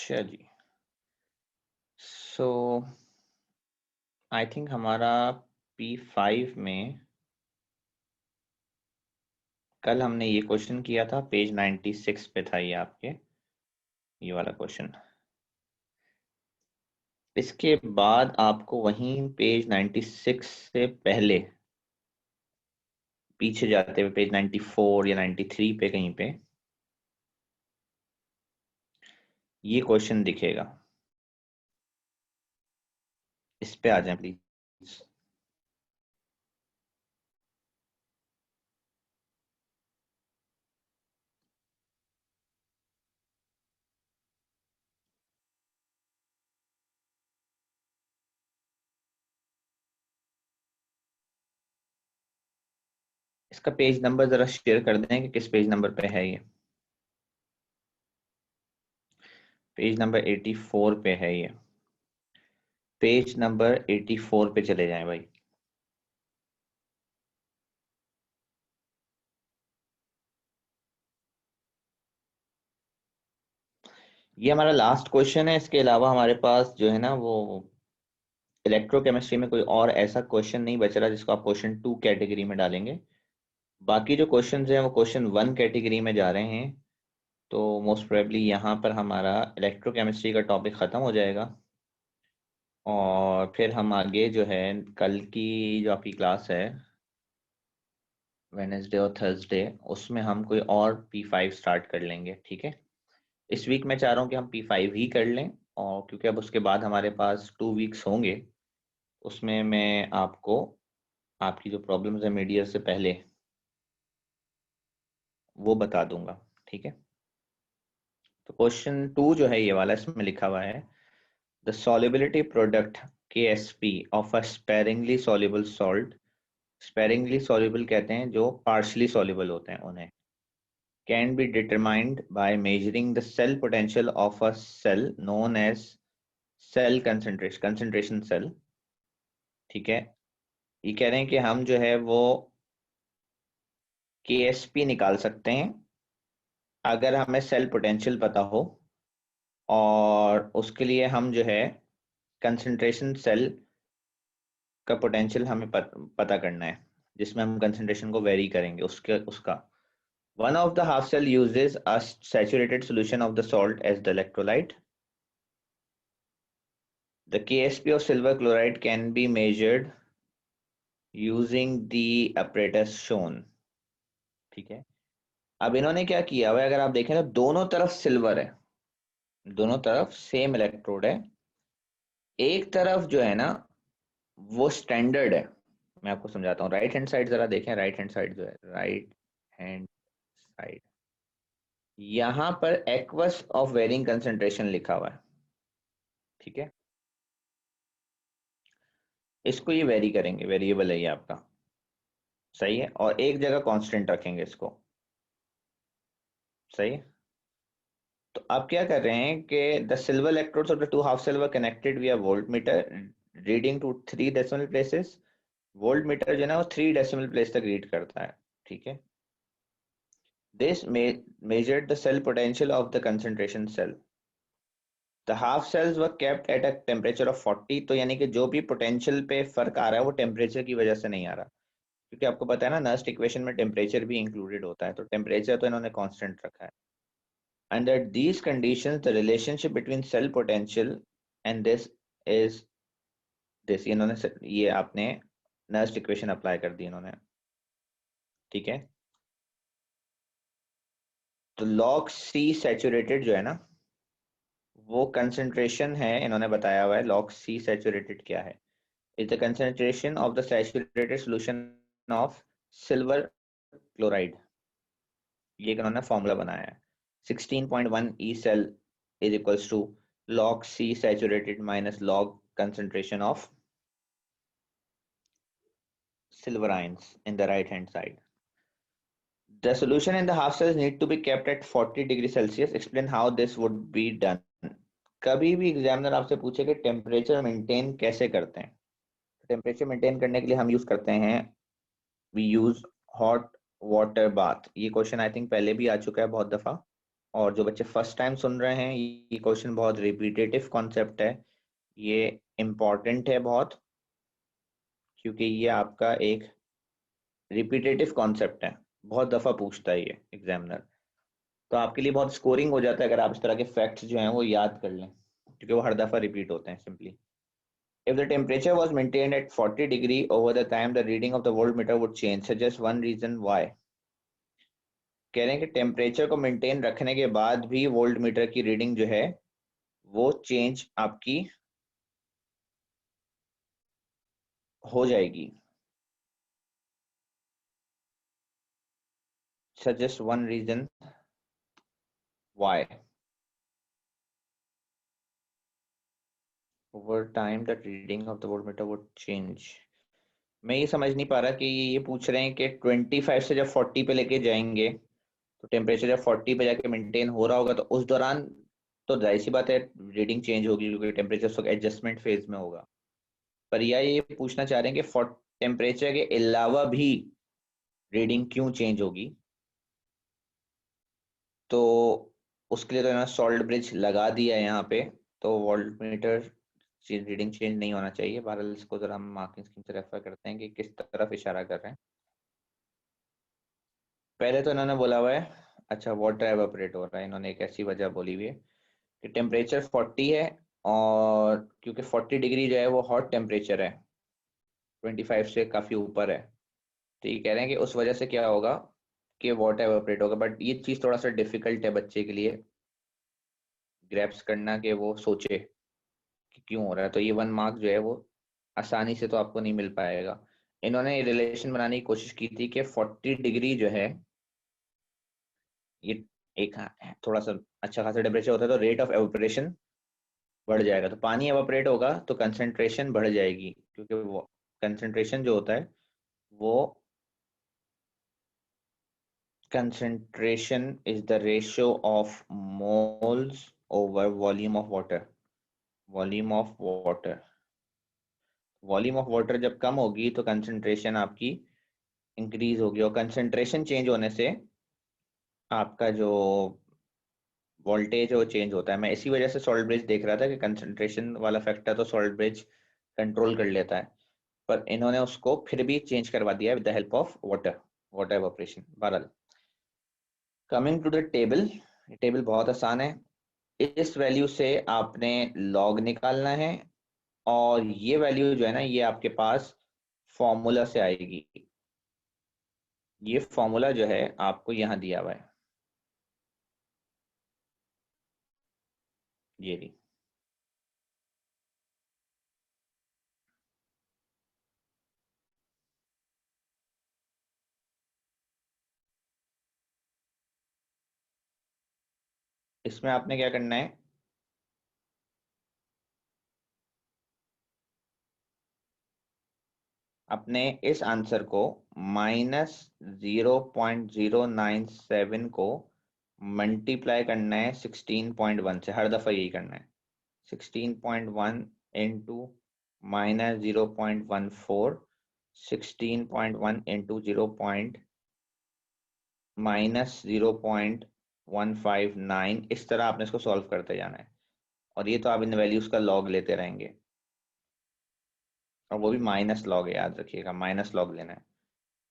अच्छा जी, सो I think हमारा P5 में कल हमने ये क्वेश्चन किया था, पेज 96 पे था ये आपके, ये वाला क्वेश्चन। इसके बाद आपको वहीं पेज 96 से पहले पीछे जाते हुए पेज 94 या 93 पे कहीं पे ये क्वेश्चन दिखेगा। इस पे आ जाएं प्लीज। इसका पेज नंबर जरा शेयर कर दें कि किस पेज नंबर पे है ये। पेज नंबर 84 पे है ये। पेज नंबर 84 पे चले जाएं भाई। ये हमारा लास्ट क्वेश्चन है। इसके अलावा हमारे पास जो है ना वो इलेक्ट्रोकेमिस्ट्री में कोई और ऐसा क्वेश्चन नहीं बच रहा जिसको आप क्वेश्चन 2 कैटेगरी में डालेंगे। बाकी जो क्वेश्चन हैं वो क्वेश्चन 1 कैटेगरी में जा रहे हैं। तो मोस्ट प्रोबेबली यहाँ पर हमारा इलेक्ट्रोकेमिस्ट्री का टॉपिक ख़त्म हो जाएगा और फिर हम आगे जो है कल की जो आपकी क्लास है वेनेसडे और थर्सडे, उसमें हम कोई और P5 स्टार्ट कर लेंगे। ठीक है, इस वीक मैं चाह रहा हूँ कि हम P5 ही कर लें, और क्योंकि अब उसके बाद हमारे पास 2 वीक्स होंगे, उसमें मैं आपको आपकी जो प्रॉब्लम्स है मीड ईयर से पहले वो बता दूंगा। ठीक है, तो क्वेश्चन 2 जो है ये वाला, इसमें लिखा हुआ है the solubility product KSP of a sparingly soluble salt। sparingly soluble कहते हैं जो partially soluble होते हैं उन्हें। can be determined by measuring the cell potential of a cell known as cell concentration cell। ठीक है, ये कह रहे हैं कि हम जो है वो KSP निकाल सकते हैं अगर हमें सेल पोटेंशियल पता हो, और उसके लिए हम जो है कंसंट्रेशन सेल का पोटेंशियल हमें पता करना है, जिसमें हम कंसंट्रेशन को वेरी करेंगे उसका। One of the half cell uses a saturated solution of the salt as the electrolyte. The KSP of silver chloride can be measured using the apparatus shown। ठीक है, अब इन्होंने क्या किया हुआ है, अगर आप देखें तो दोनों तरफ सिल्वर है, दोनों तरफ सेम इलेक्ट्रोड है। एक तरफ जो है ना वो स्टैंडर्ड है। मैं आपको समझाता हूँ, राइट हैंड साइड जरा देखें। राइट हैंड साइड जो है, राइट हैंड साइड, यहाँ पर एक्वस ऑफ वेरिंग कंसंट्रेशन लिखा हुआ है। ठीक है, इसको ये वेरी करेंगे, वेरिएबल है ये आपका, सही है, और एक जगह कांस्टेंट रखेंगे इसको, सही है। तो आप क्या कर रहे हैं कि the silver electrodes of the two half cell were connected via volt meter reading to 3 decimal places. Volt meter जो है ना वो 3 डेसिमल प्लेस तक रीड करता है। ठीक है, this measured the cell potential of the concentration cell। The half cells were kept at a temperature of 40। तो यानी कि जो भी पोटेंशियल पे फर्क आ रहा है वो टेम्परेचर की वजह से नहीं आ रहा, क्योंकि आपको पता है ना नर्स्ट इक्वेशन में टेम्परेचर भी इंक्लूडेड होता है, तो टेम्परेचर तो इन्होंने कांस्टेंट रखा है। Under these conditions the relationship between cell potential and this is this। ये आपने नर्स्ट इक्वेशन अप्लाई कर दी इन्होंने। ठीक है, तो log C सैचुरेटेड जो है ना वो कंसंट्रेशन है, इन्होंने बताया हुआ है log C सैचुरेटेड क्या है, is the concentration of the saturated solution of silver chloride. ये इन्होंने फॉर्मूला बनाया है 16.1 E cell is equals to log C saturated minus log concentration of silver ions in the right hand side। The solution in the half cells need to be kept at 40 degrees Celsius। Explain how this would be done। कभी भी examiner आपसे पूछे कि temperature maintain कैसे करते हैं, temperature maintain करने के लिए हम यूज करते हैं, we use hot water bath. ये क्वेश्चन आई थिंक पहले भी आ चुका है बहुत दफा। और जो बच्चे फर्स्ट टाइम सुन रहे हैं, ये क्वेश्चन बहुत रिपीटेटिव कॉन्सेप्ट है, ये इम्पॉर्टेंट है बहुत, क्योंकि ये आपका एक रिपीटेटिव कॉन्सेप्ट है, बहुत दफा पूछता है ये एग्जामिनर। तो आपके लिए बहुत स्कोरिंग हो जाता है अगर आप इस तरह के फैक्ट्स जो हैं वो याद कर लें, क्योंकि वो हर दफा रिपीट होते हैं simply. If the temperature was maintained at 40 degree over the time, the reading of the voltmeter would change. Suggest one reason why. कह रहे हैं कि टेम्परेचर को मेंटेन रखने के बाद भी वोल्ट मीटर की रीडिंग जो है वो चेंज आपकी हो जाएगी। Suggest one reason why. Over time the reading of the voltmeter would change. मैं ये समझ नहीं पा रहा कि ये पूछ रहे हैं कि 25 से जब 40 पे लेके जाएंगे, तो टेम्परेचर जब 40 पे जाके मेंटेन हो रहा होगा तो उस दौरान तो जाहिर सी बात है रीडिंग चेंज होगी, क्योंकि टेम्परेचर उस वक्त एडजस्टमेंट फेज में होगा। पर या ये पूछना चाह रहे हैं कि टेम्परेचर के अलावा भी रीडिंग क्यों चेंज होगी। तो उसके लिए तो इन्होंने सॉल्ट ब्रिज लगा दिया है यहाँ पे, तो वोल्टमीटर रीडिंग चेंज नहीं होना चाहिए। बहरहाल इसको जरा हम मार्किंग स्कीम से रेफर करते हैं कि किस तरफ इशारा कर रहे हैं। पहले तो इन्होंने बोला हुआ है, अच्छा वाटर एवापोरेट हो रहा है, इन्होंने एक ऐसी वजह बोली हुई है कि टेम्परेचर 40 है, और क्योंकि 40 डिग्री जो है वो हॉट टेम्परेचर है, 25 से काफ़ी ऊपर है। तो ये कह रहे हैं कि उस वजह से क्या होगा कि वाटर एवापोरेट होगा। बट ये चीज़ थोड़ा सा डिफिकल्ट है बच्चे के लिए ग्रैप्स करना, कि वो सोचे कि क्यों हो रहा है। तो ये 1 मार्क जो है वो आसानी से तो आपको नहीं मिल पाएगा। इन्होंने रिलेशन बनाने की कोशिश की थी कि 40 डिग्री जो है ये एक थोड़ा सा अच्छा खासा टेम्परेचर होता है, तो रेट ऑफ एवोपरेशन बढ़ जाएगा। तो पानी एवोपरेट होगा तो कंसंट्रेशन बढ़ जाएगी, क्योंकि वो कंसंट्रेशन जो होता है वो concentration is the ratio of moles over volume of water. Volume of water, volume of water जब कम होगी तो कंसंट्रेशन आपकी इंक्रीज होगी, और कंसंट्रेशन चेंज होने से आपका जो वोल्टेज है वो चेंज होता है। मैं इसी वजह से सॉल्ट ब्रिज देख रहा था कि कंसंट्रेशन वाला फैक्टर तो सॉल्ट ब्रिज कंट्रोल कर लेता है, पर इन्होंने उसको फिर भी चेंज करवा दिया with the help of water, water evaporation. बहरहाल coming to the table, table बहुत आसान है। इस वैल्यू से आपने लॉग निकालना है, और ये वैल्यू जो है ना ये आपके पास फॉर्मूला से आएगी। ये फॉर्मूला जो है आपको यहाँ दिया हुआ है, ये भी। इसमें आपने क्या करना है, अपने इस आंसर को -0.097 को मल्टीप्लाई करना है 16.1 से। हर दफा यही करना है, 16.1 इंटू -0.14, 16.1 इंटू 0. -0.159, इस तरह आपने इसको सॉल्व करते जाना है। और ये तो आप इन वैल्यूज का लॉग लेते रहेंगे, और वो भी माइनस लॉग है, याद रखिएगा माइनस लॉग लेना है।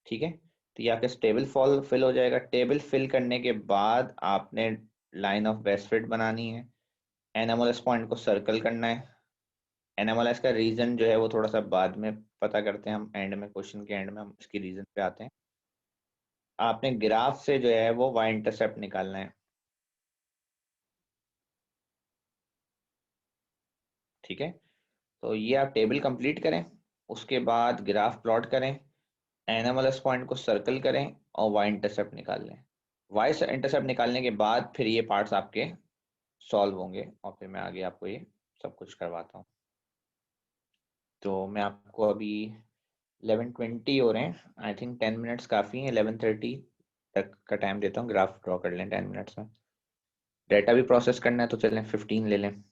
ठीक है, तो ये आपका टेबल फॉल फिल हो जाएगा। टेबल फिल करने के बाद आपने लाइन ऑफ बेस्ट फिट बनानी है, एनएमएलएस पॉइंट को सर्कल करना है। एनएमएलएस का रीजन जो है वो थोड़ा सा बाद में पता करते हैं हम, एंड में क्वेश्चन के एंड में हम इसकी रीजन पे आते हैं। आपने ग्राफ से जो है वो वाई इंटरसेप्ट निकालना है। ठीक है, तो ये आप टेबल कंप्लीट करें, उसके बाद ग्राफ प्लॉट करें, एनएमएलएस पॉइंट को सर्कल करें, और वाई इंटरसेप्ट निकाल लें। वाई इंटरसेप्ट निकालने के बाद फिर ये पार्ट्स आपके सॉल्व होंगे, और फिर मैं आगे आपको ये सब कुछ करवाता हूँ। तो मैं आपको अभी 11:20 हो रहे हैं, आई थिंक 10 मिनट्स काफ़ी है, 11:30 तक का टाइम देता हूँ, ग्राफ ड्रॉ कर लें 10 मिनट्स में। डाटा भी प्रोसेस करना है तो चलें 15 ले लें।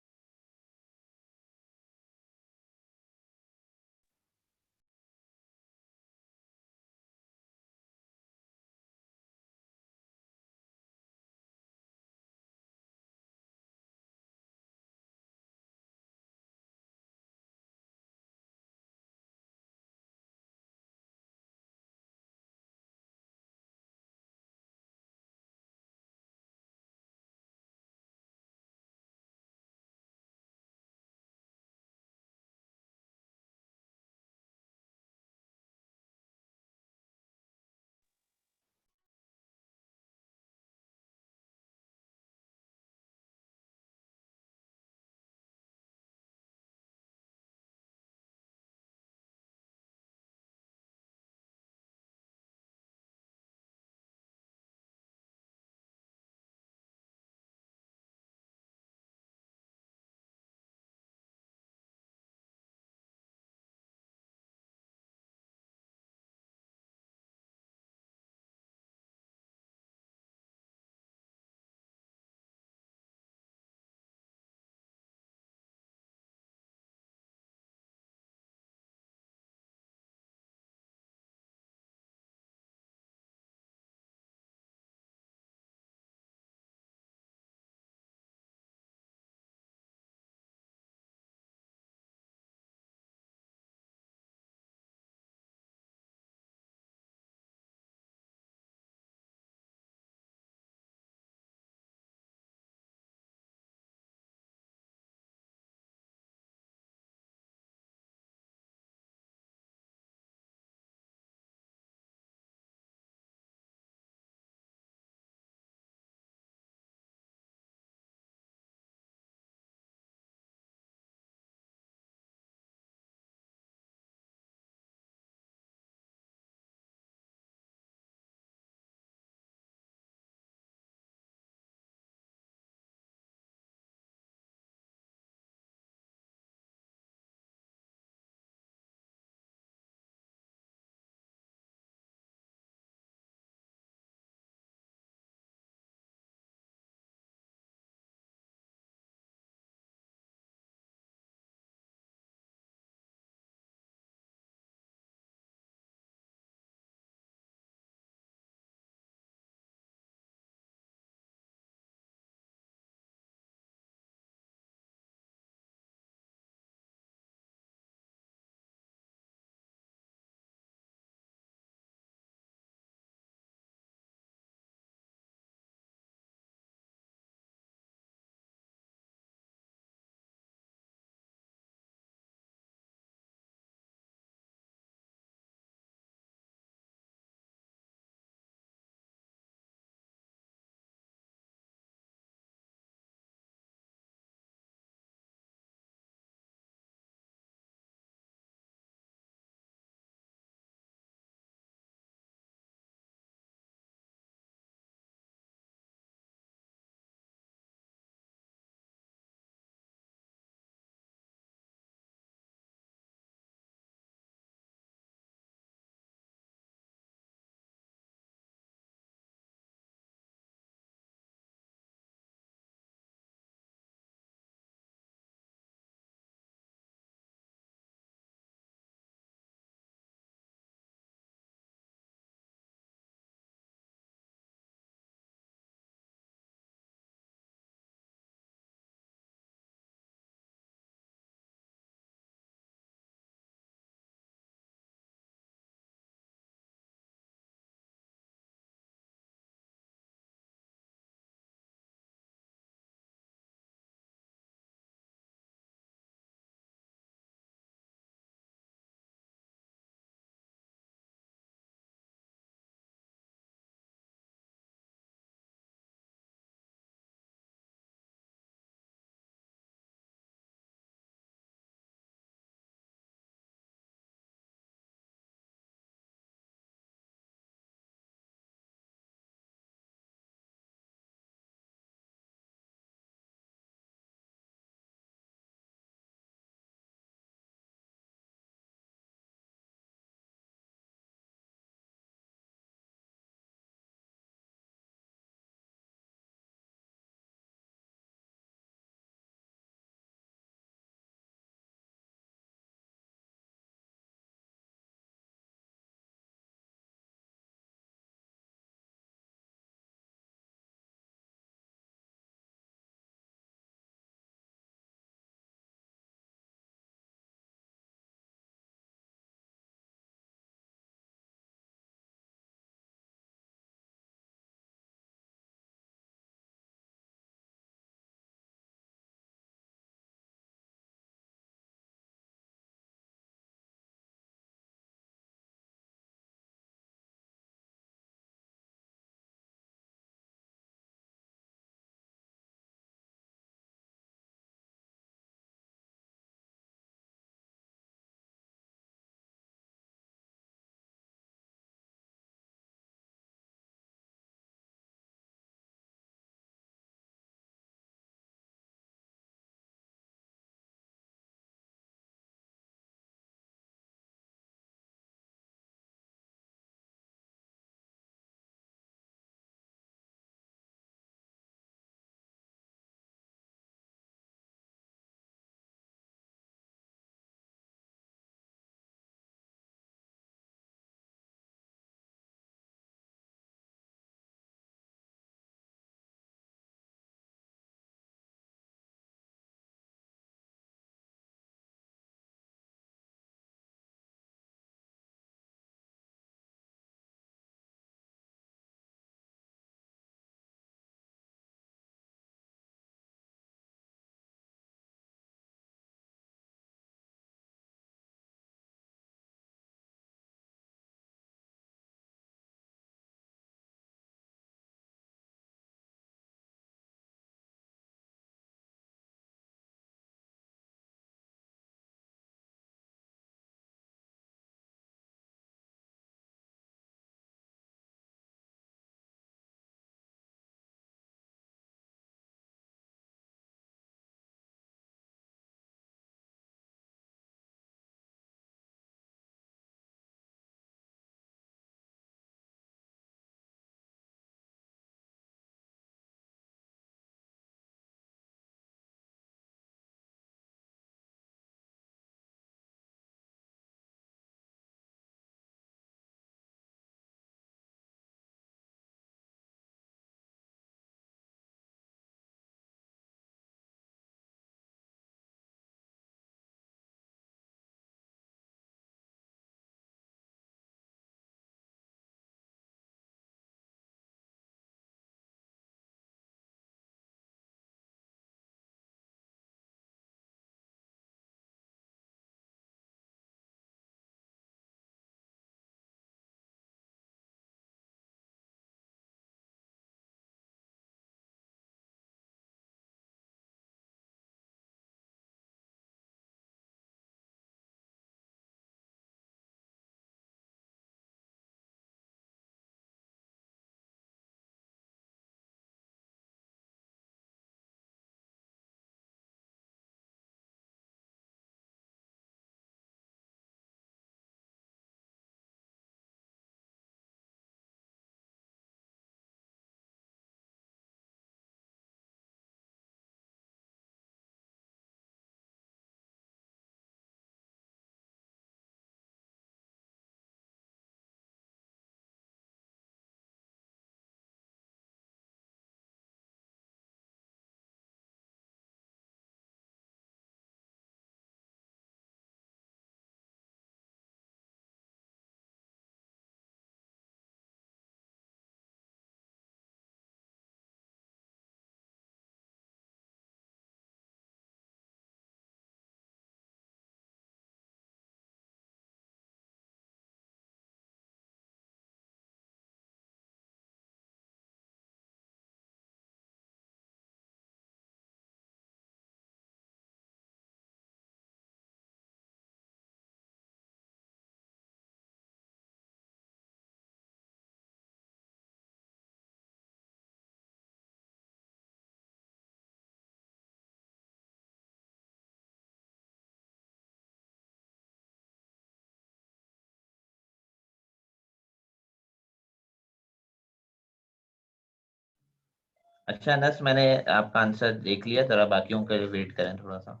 अच्छा अनस, मैंने आपका आंसर देख लिया, जरा बाकियों के लिए वेट करें थोड़ा सा।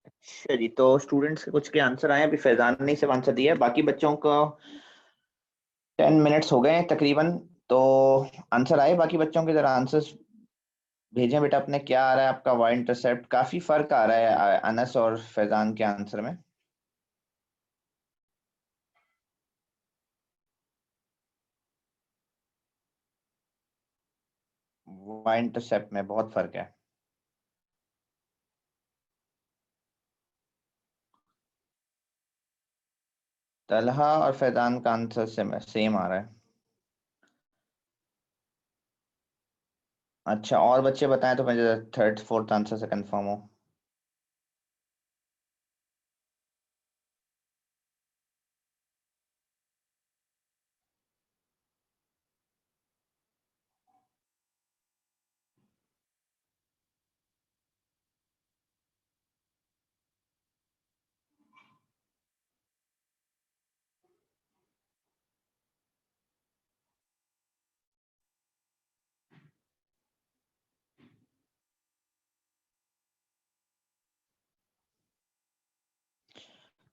अच्छा जी, तो स्टूडेंट्स के कुछ के आंसर आए हैं। अभी फैजान ने सिर्फ आंसर दिया है, बाकी बच्चों को 10 मिनट्स हो गए हैं तकरीबन। तो आंसर आए बाकी बच्चों के, जरा आंसर्स भेजें बेटा अपने। क्या आ रहा है आपका वाई इंटरसेप्ट? काफी फर्क आ रहा है अनस और फैजान के आंसर में। वाई इंटरसेप्ट में बहुत फर्क है। तलहा और फैजान का आंसर सेम आ रहा है। अच्छा, और बच्चे बताएं तो मुझे थर्ड फोर्थ आंसर से कंफर्म हो।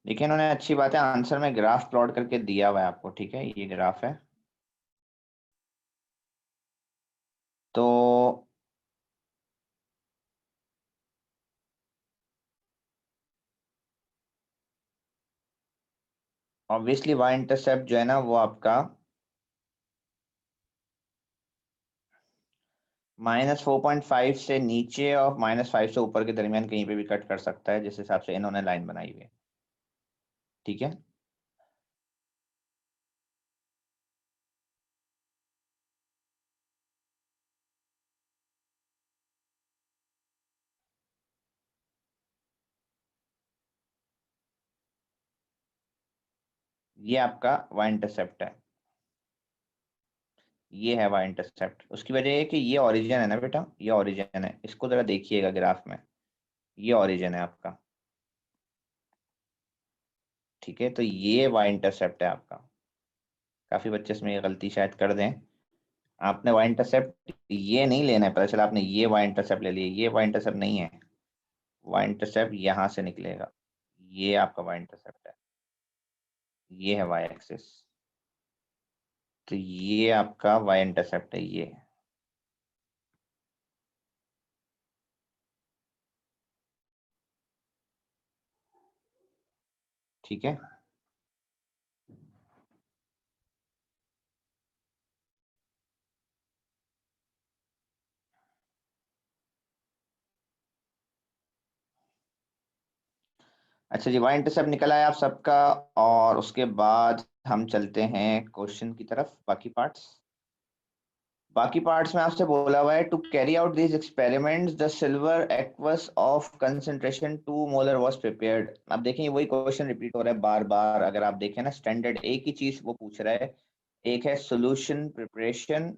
देखिए, इन्होंने अच्छी बात है, आंसर में ग्राफ प्लॉट करके दिया हुआ है आपको। ठीक है, ये ग्राफ है। तो ऑब्वियसली वाई इंटरसेप्ट जो है ना, वो आपका -4.5 से नीचे और -5 से ऊपर के दरमियान कहीं पे भी कट कर सकता है, जिस हिसाब से इन्होंने लाइन बनाई हुई है। ठीक है, ये आपका वाई इंटरसेप्ट है। ये है वाई इंटरसेप्ट। उसकी वजह है कि ये ओरिजिन है ना बेटा, ये ओरिजिन है, इसको जरा देखिएगा ग्राफ में, ये ओरिजिन है आपका। ठीक है, तो ये वाई इंटरसेप्ट है आपका। काफी बच्चे इसमें ये गलती शायद कर दें, आपने वाई इंटरसेप्ट ये नहीं लेना है, पता चला आपने ये वाई इंटरसेप्ट ले लिया, ये वाई इंटरसेप्ट नहीं है। वाई इंटरसेप्ट यहाँ से निकलेगा, ये आपका वाई इंटरसेप्ट है, ये है वाई एक्सिस। तो ये आपका वाई इंटरसेप्ट है ये। ठीक है, अच्छा जी, वाई इंटरसेप्ट निकला है आप सबका। और उसके बाद हम चलते हैं क्वेश्चन की तरफ, बाकी पार्ट्स में आपसे बोला हुआ है to carry out these experiments the silver aqueous of concentration 2 molar was prepared. अब देखें वही क्वेश्चन रिपीट हो रहा है बार बार, अगर आप देखें ना स्टैंडर्ड एक ही चीज वो पूछ रहा है। एक है सोल्यूशन प्रिपरेशन,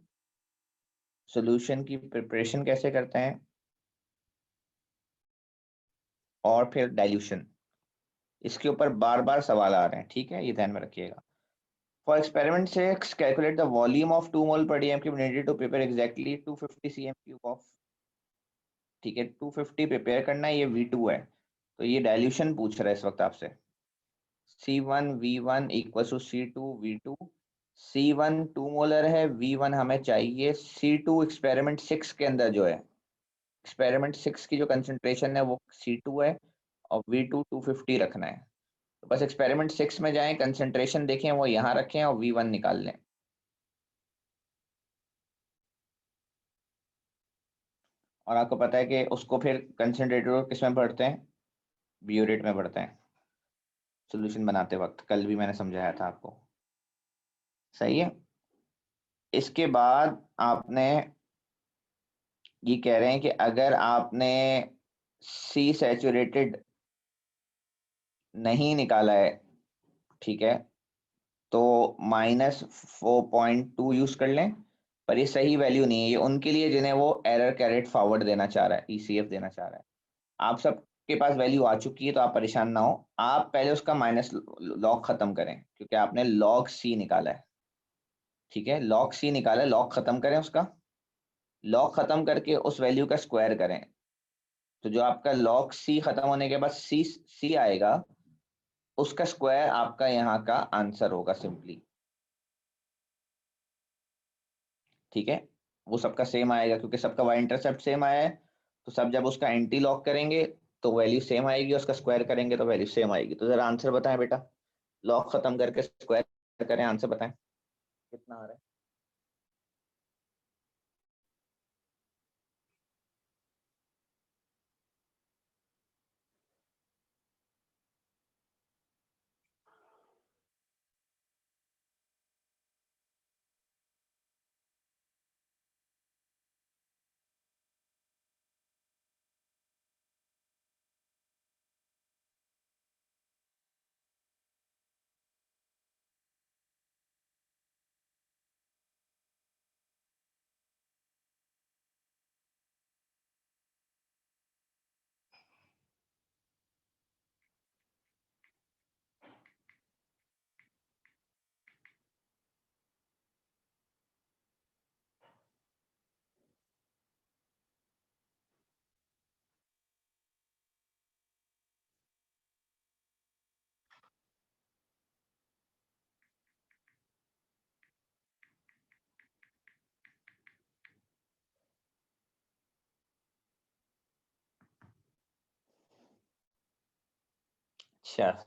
सोल्यूशन की प्रिपरेशन कैसे करते हैं, और फिर डाइल्यूशन। इसके ऊपर बार बार सवाल आ रहे हैं, ठीक है, ये ध्यान में रखिएगा। For experiment 6 calculate the volume of 2 mole per dm cube needed to prepare exactly 250 cm cube of. ठीक है, 250 प्रिपेयर करना है, ये V2 है। तो ये डाइल्यूशन पूछ रहा है इस वक्त आपसे। C1 V1 equal to C2 V2। C1 2 molar है, V1 हमें चाहिए, C2 एक्सपेरिमेंट 6 के अंदर जो है, एक्सपेरिमेंट 6 की जो कंसंट्रेशन है वो C2 है, और V2 250 रखना है। तो बस एक्सपेरिमेंट 6 में जाएं, कंसंट्रेशन देखें वो यहाँ रखें और V1 निकाल लें। और आपको पता है कि उसको फिर कंसंट्रेटर को किस में भरते हैं, बियूरेट में भरते हैं, सोल्यूशन बनाते वक्त, कल भी मैंने समझाया था आपको। सही है। इसके बाद आपने, ये कह रहे हैं कि अगर आपने सी सैचुरेटेड नहीं निकाला है, ठीक है, तो -4.2 यूज कर लें। पर ये सही वैल्यू नहीं है, ये उनके लिए जिन्हें वो एरर कैरेट फॉरवर्ड देना चाह रहा है, ईसीएफ देना चाह रहा है। आप सबके पास वैल्यू आ चुकी है, तो आप परेशान ना हो। आप पहले उसका माइनस लॉग खत्म करें, क्योंकि आपने लॉग सी निकाला है। ठीक है, लॉग सी निकाला है, लॉग खत्म करें उसका, लॉग खत्म करके उस वैल्यू का स्क्वायर करें। तो जो आपका लॉग सी खत्म होने के बाद सी सी आएगा, उसका स्क्वायर आपका यहाँ का आंसर होगा सिंपली। ठीक है, वो सबका सेम आएगा क्योंकि सबका वाई इंटरसेप्ट सेम आया है। तो सब जब उसका एंटी लॉग करेंगे तो वैल्यू सेम आएगी, उसका स्क्वायर करेंगे तो वैल्यू सेम आएगी। तो जरा आंसर बताएं बेटा, लॉग खत्म करके स्क्वायर करें, आंसर बताएं कितना आ रहा है।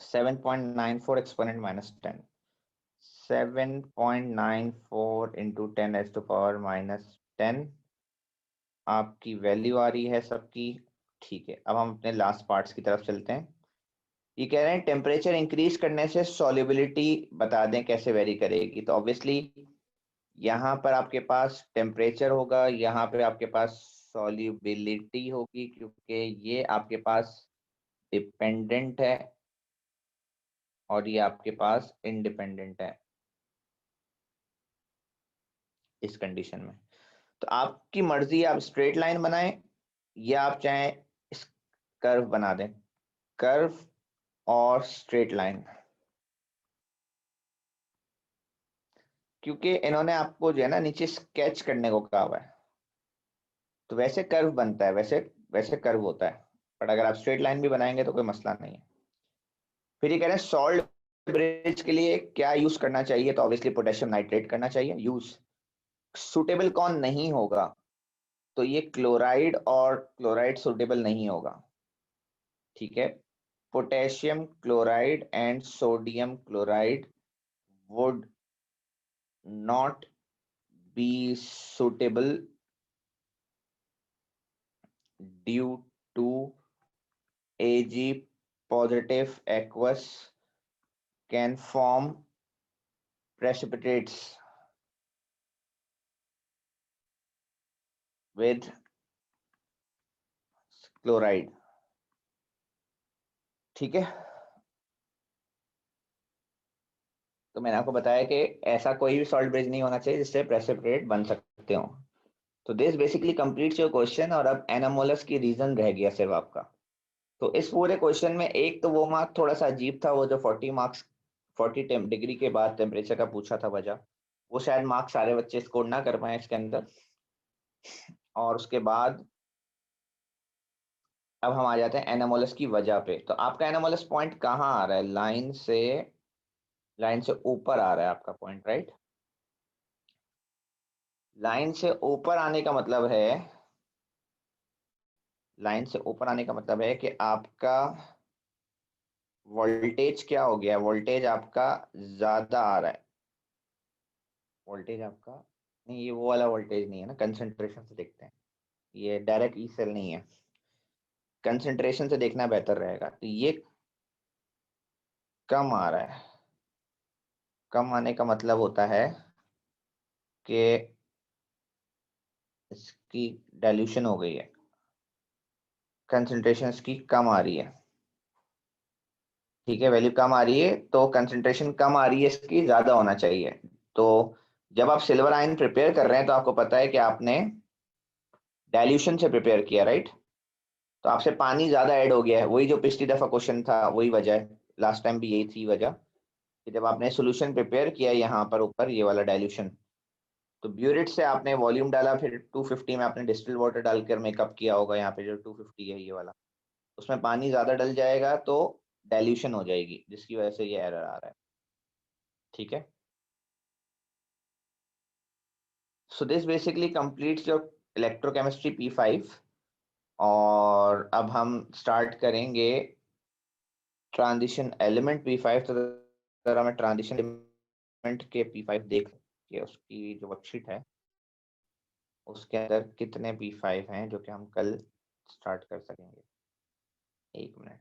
7.94 exponent -10, 7.94 into 10 raised to power -10 आपकी वैल्यू आ रही है सबकी। ठीक है, अब हम अपने लास्ट पार्ट्स की तरफ चलते हैं। ये कह रहे हैं टेम्परेचर इंक्रीज करने से सॉल्युबिलिटी बता दें कैसे वेरी करेगी। तो ऑब्वियसली यहाँ पर आपके पास टेम्परेचर होगा, यहाँ पे आपके पास सॉल्युबिलिटी होगी, क्योंकि ये आपके पास डिपेंडेंट है और ये आपके पास इंडिपेंडेंट है इस कंडीशन में। तो आपकी मर्जी, आप स्ट्रेट लाइन बनाएं या आप चाहें इस कर्व बना दें। कर्व और स्ट्रेट लाइन, क्योंकि इन्होंने आपको जो है ना नीचे स्केच करने को कहा हुआ है, तो वैसे कर्व बनता है, वैसे वैसे कर्व होता है। बट अगर आप स्ट्रेट लाइन भी बनाएंगे तो कोई मसला नहीं है। फिर ये कह रहे हैं सॉल्ट ब्रिज के लिए क्या यूज करना चाहिए। तो ऑब्वियसली पोटेशियम नाइट्रेट करना चाहिए यूज। सुटेबल कौन नहीं होगा, तो ये क्लोराइड और क्लोराइड सुटेबल नहीं होगा। ठीक है, potassium chloride and sodium chloride would not be suitable due to Ag positive aqueous can form precipitates with chloride। ठीक है, तो मैंने आपको बताया कि ऐसा कोई भी सॉल्ट ब्रिज नहीं होना चाहिए जिससे प्रेसिपिटेट बन सकते हो। तो this basically completes your question. और अब एनामोलस की रीजन रह गया सिर्फ आपका। तो इस पूरे क्वेश्चन में एक तो वो मार्क थोड़ा सा अजीब था, वो जो 40 मार्क्स 40 डिग्री के बाद टेम्परेचर का पूछा था वजह, वो शायद मार्क्स सारे बच्चे स्कोर ना कर पाए इसके अंदर। और उसके बाद अब हम आ जाते हैं एनामोलस की वजह पे। तो आपका एनामोलस पॉइंट कहाँ आ रहा है, लाइन से ऊपर आ रहा है आपका पॉइंट, राइट। लाइन से ऊपर आने का मतलब है, लाइन से ऊपर आने का मतलब है कि आपका वोल्टेज क्या हो गया, वोल्टेज आपका ज्यादा आ रहा है। वोल्टेज आपका नहीं, ये वो वाला वोल्टेज नहीं है ना, कंसंट्रेशन से देखते हैं। ये डायरेक्ट ई सेल नहीं है, कंसंट्रेशन से देखना बेहतर रहेगा। तो ये कम आ रहा है। कम आने का मतलब होता है कि इसकी डाइल्यूशन हो गई है, कंसंट्रेशन इसकी कम आ रही है। ठीक है, वैल्यू कम आ रही है तो कंसंट्रेशन कम आ रही है, इसकी ज्यादा होना चाहिए। तो जब आप सिल्वर आयन प्रिपेयर कर रहे हैं तो आपको पता है कि आपने डाइल्यूशन से प्रिपेयर किया, राइट। तो आपसे पानी ज्यादा ऐड हो गया है, वही जो पिछली दफा क्वेश्चन था वही वजह है। लास्ट टाइम भी यही थी वजह कि जब आपने सॉल्यूशन प्रिपेयर किया यहाँ पर ऊपर ये वाला डाइल्यूशन, तो ब्यूरिट से आपने वॉल्यूम डाला, फिर 250 में आपने डिस्टिल वाटर डालकर मेकअप किया होगा। यहाँ पे जो 250 है ये वाला, उसमें पानी ज्यादा डल जाएगा तो डाइल्यूशन हो जाएगी, जिसकी वजह से ये एरर आ रहा है। ठीक है, so this basically completes your electrochemistry P5। और अब हम स्टार्ट करेंगे ट्रांजिशन एलिमेंट P5। तो जरा मैं ट्रांजिशन एलिमेंट के P5 देख के उसकी जो वर्कशीट है उसके अंदर कितने P5 हैं जो कि हम कल स्टार्ट कर सकेंगे। एक मिनट,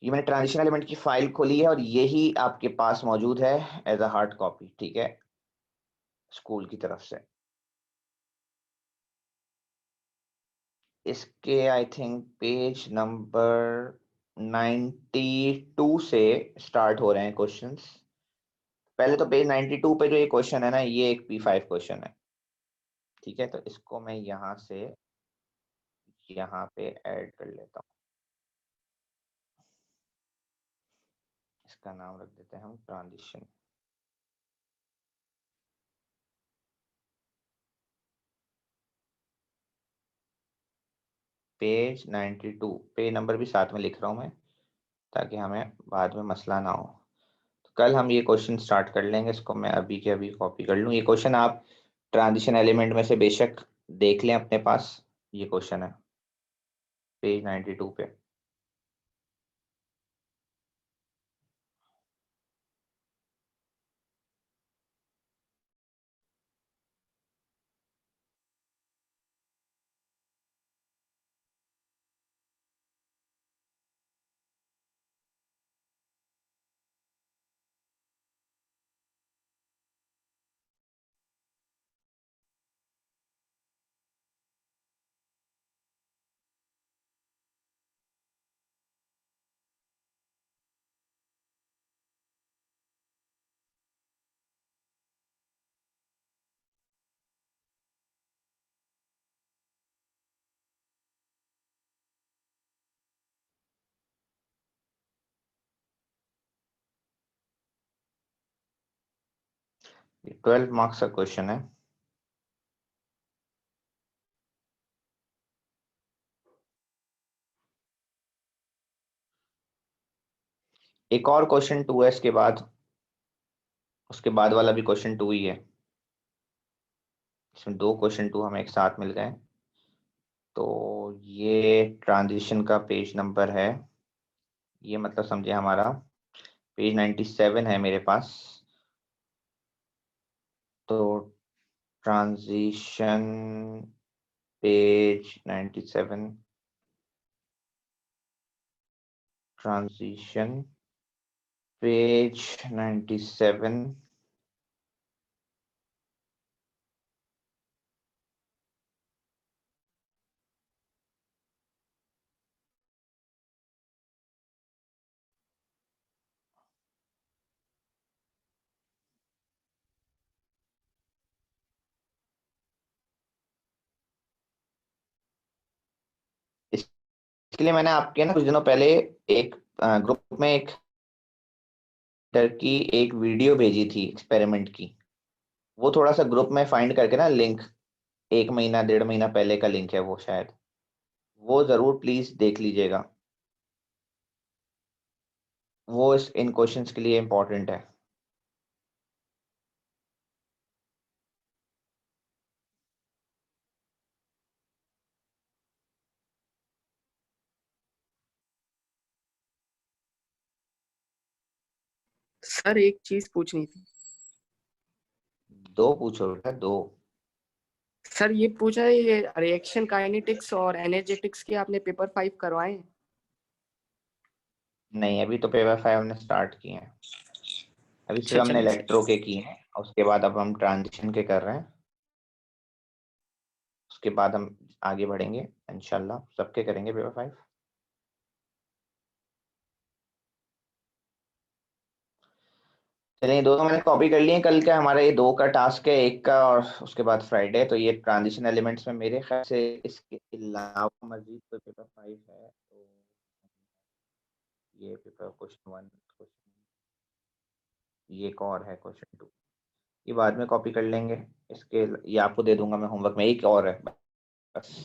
ये मैंने ट्रांजिशन एलिमेंट की फाइल खोली है और यही आपके पास मौजूद है एज अ हार्ड कॉपी। ठीक है, स्कूल की तरफ से इसके आई थिंक पेज नंबर 92 से स्टार्ट हो रहे हैं क्वेश्चंस। पहले तो पेज 92 पे जो ये क्वेश्चन है ना, ये एक P5 क्वेश्चन है। ठीक है, तो इसको मैं यहाँ से यहाँ पे ऐड कर लेता हूँ। इसका नाम रख देते हैं हम ट्रांजिशन। पेज 92, पेज नंबर भी साथ में लिख रहा हूँ मैं ताकि हमें बाद में मसला ना हो। तो कल हम ये क्वेश्चन स्टार्ट कर लेंगे, इसको मैं अभी के अभी कॉपी कर लूँ। ये क्वेश्चन आप ट्रांजिशन एलिमेंट में से बेशक देख लें अपने पास, ये क्वेश्चन है पेज 92 पे। 12 मार्क्स का क्वेश्चन है। एक और क्वेश्चन 2 है इसके बाद, उसके बाद वाला भी क्वेश्चन 2 ही है। इसमें दो क्वेश्चन 2 हमें एक साथ मिल गए। तो ये ट्रांजिशन का पेज नंबर है, ये मतलब समझे हमारा पेज 97 है मेरे पास। तो ट्रांजिशन पेज 97, ट्रांजिशन पेज 97। इसके लिए मैंने आपके ना कुछ दिनों पहले एक ग्रुप में एक की एक वीडियो भेजी थी एक्सपेरिमेंट की। वो थोड़ा सा ग्रुप में फाइंड करके ना लिंक, 1 महीना 1.5 महीना पहले का लिंक है वो शायद, वो जरूर प्लीज देख लीजिएगा। वो इस इन क्वेश्चंस के लिए इम्पोर्टेंट है। सर एक चीज पूछनी थी। दो पूछो बेटा, दो। सर ये पूछा है, ये रिएक्शन काइनेटिक्स और एनर्जेटिक्स के आपने पेपर 5 करवाए हैं? नहीं, अभी तो पेपर 5 हमने स्टार्ट किए हैं। अभी अच्छा सिर्फ हमने चलिए। इलेक्ट्रो के किए हैं, उसके बाद अब हम ट्रांजिशन के कर रहे हैं। उसके बाद हम आगे बढ़ेंगे इंशाल्लाह, सबके करेंगे पेपर 5। चलिए, दो तो मैंने कॉपी कर लिए कल का, हमारा ये दो का टास्क है, एक का और उसके बाद फ्राइडे। तो ये ट्रांजिशन एलिमेंट्स में मेरे ख्याल से इसके अलावा मजीद कोई पेपर 5 है तो ये पेपर क्वेश्चन 1, क्वेश्चन, ये एक और है क्वेश्चन 2, ये बाद में कॉपी कर लेंगे। इसके ये आपको दे दूंगा मैं होमवर्क में, एक और है बस,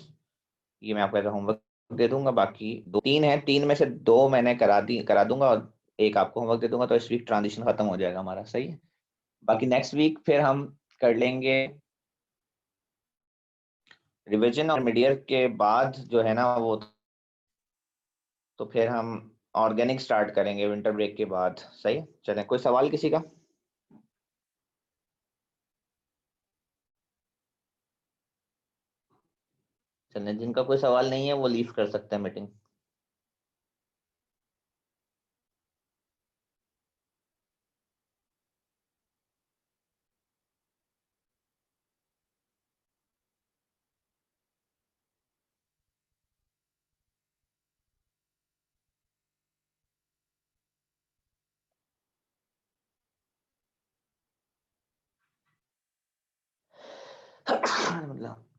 ये मैं आपको एज होमवर्क दे दूंगा। बाकी दो तीन है, तीन में से दो मैंने करा दूंगा और एक आपको होमवर्क दे दूंगा। तो इस वीक ट्रांजिशन खत्म हो जाएगा हमारा, सही है। बाकी नेक्स्ट वीक फिर हम कर लेंगे रिवीजन, और मिड ईयर के बाद जो है ना वो, तो फिर हम ऑर्गेनिक स्टार्ट करेंगे विंटर ब्रेक के बाद। सही, चलें, कोई सवाल किसी का? चलें, जिनका कोई सवाल नहीं है वो लीव कर सकते हैं मीटिंग। मतलब